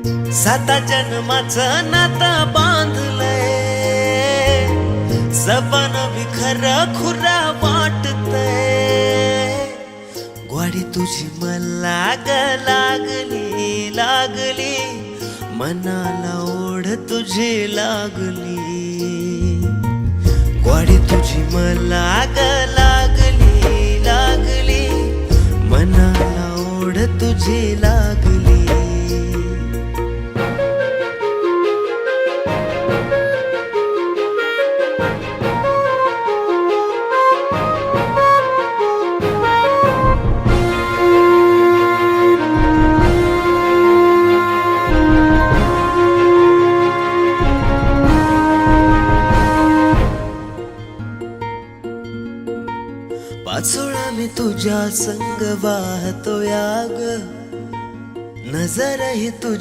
साता जन्माचं नातं बांधलंय, जबान विखर खुरा वाटतंय. ग्वाडी तुझी मला ग लागली लागली, मनाला ओढ तुझी लागली. ग्वाडी तुझी मला ग लागली लागली, मनाला ओढ तुझी लागली. पाचोळा मी तुझ्या संग वाहतो याग, नजर ही तुझी